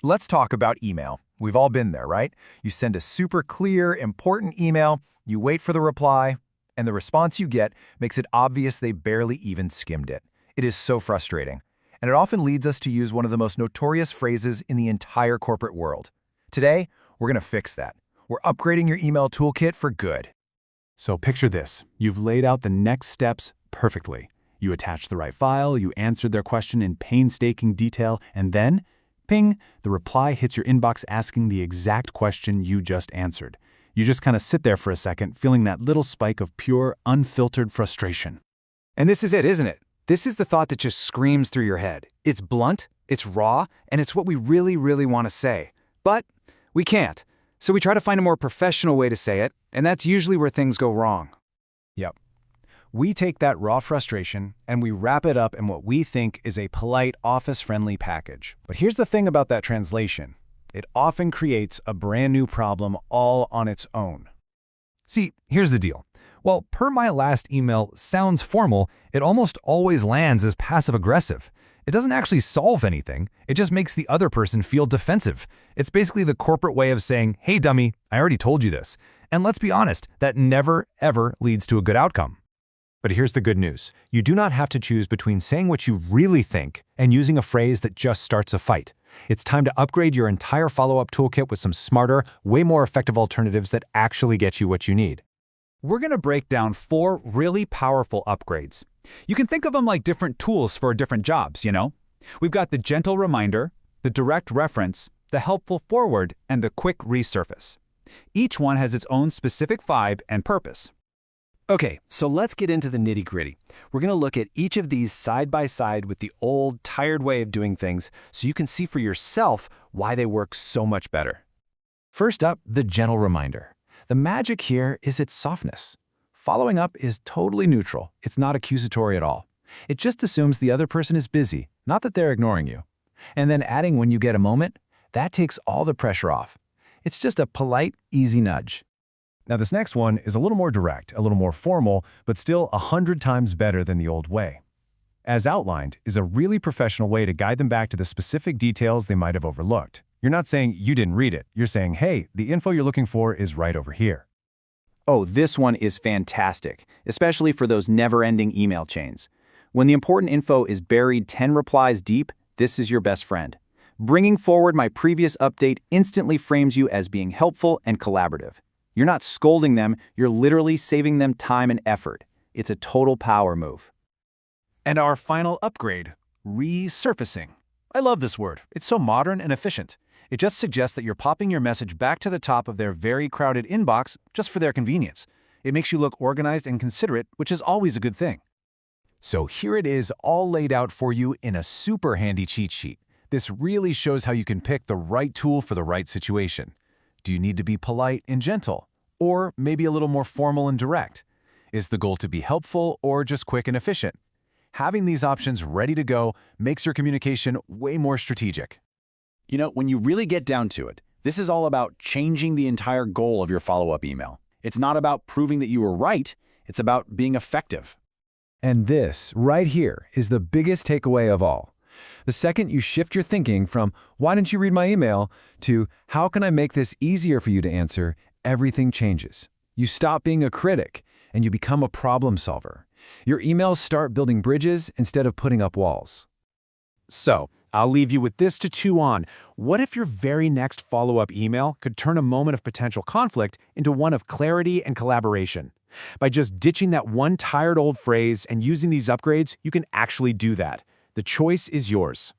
Let's talk about email. We've all been there, right? You send a super clear, important email, you wait for the reply, and the response you get makes it obvious they barely even skimmed it. It is so frustrating. And it often leads us to use one of the most notorious phrases in the entire corporate world. Today, we're going to fix that. We're upgrading your email toolkit for good. So picture this. You've laid out the next steps perfectly. You attached the right file, you answered their question in painstaking detail, and then, ping, the reply hits your inbox asking the exact question you just answered. You just kind of sit there for a second, feeling that little spike of pure, unfiltered frustration. And this is it, isn't it? This is the thought that just screams through your head. It's blunt, it's raw, and it's what we really, really want to say. But we can't. So we try to find a more professional way to say it, and that's usually where things go wrong. Yep. We take that raw frustration and we wrap it up in what we think is a polite, office-friendly package. But here's the thing about that translation. It often creates a brand new problem all on its own. See, here's the deal. While per my last email sounds formal, it almost always lands as passive-aggressive. It doesn't actually solve anything. It just makes the other person feel defensive. It's basically the corporate way of saying, hey dummy, I already told you this. And let's be honest, that never, ever leads to a good outcome. But here's the good news. You do not have to choose between saying what you really think and using a phrase that just starts a fight. It's time to upgrade your entire follow-up toolkit with some smarter, way more effective alternatives that actually get you what you need. We're going to break down 4 really powerful upgrades. You can think of them like different tools for different jobs, you know? We've got the gentle reminder, the direct reference, the helpful forward, and the quick resurface. Each one has its own specific vibe and purpose. Okay, so let's get into the nitty-gritty. We're going to look at each of these side by side with the old, tired way of doing things so you can see for yourself why they work so much better. First up, the gentle reminder. The magic here is its softness. Following up is totally neutral. It's not accusatory at all. It just assumes the other person is busy, not that they're ignoring you. And then adding when you get a moment, that takes all the pressure off. It's just a polite, easy nudge. Now this next one is a little more direct, a little more formal, but still 100 times better than the old way. As outlined is a really professional way to guide them back to the specific details they might have overlooked. You're not saying you didn't read it. You're saying, hey, the info you're looking for is right over here. Oh, this one is fantastic, especially for those never-ending email chains. When the important info is buried 10 replies deep, this is your best friend. Bringing forward my previous update instantly frames you as being helpful and collaborative. You're not scolding them, you're literally saving them time and effort. It's a total power move. And our final upgrade, resurfacing. I love this word. It's so modern and efficient. It just suggests that you're popping your message back to the top of their very crowded inbox just for their convenience. It makes you look organized and considerate, which is always a good thing. So here it is, all laid out for you in a super handy cheat sheet. This really shows how you can pick the right tool for the right situation. Do you need to be polite and gentle? Or maybe a little more formal and direct? Is the goal to be helpful or just quick and efficient? Having these options ready to go makes your communication way more strategic. You know, when you really get down to it, this is all about changing the entire goal of your follow-up email. It's not about proving that you were right, it's about being effective. And this, right here, is the biggest takeaway of all. The second you shift your thinking from, why didn't you read my email, to, how can I make this easier for you to answer, everything changes. You stop being a critic, and you become a problem solver. Your emails start building bridges instead of putting up walls. So, I'll leave you with this to chew on. What if your very next follow-up email could turn a moment of potential conflict into one of clarity and collaboration? By just ditching that one tired old phrase and using these upgrades, you can actually do that. The choice is yours.